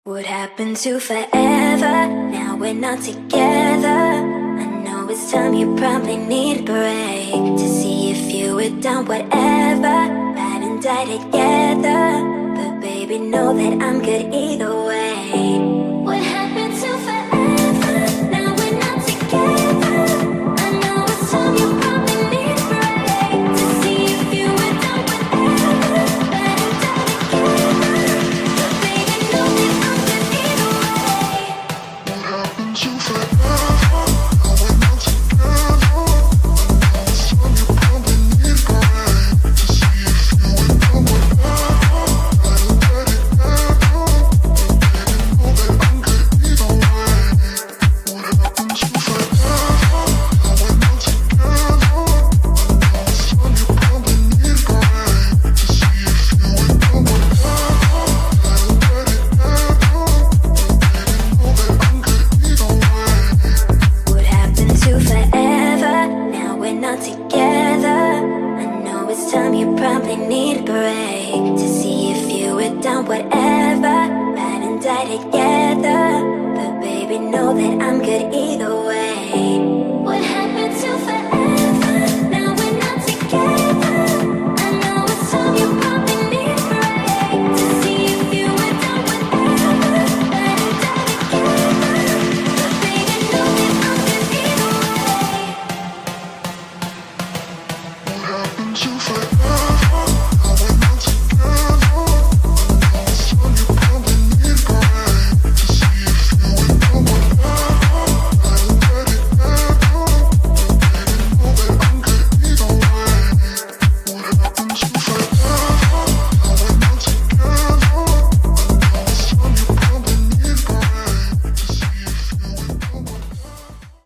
What happened to forever? Now we're not together. I know it's time, you probably need a break to see if you were done whatever, ride and die together. But baby, know that I'm good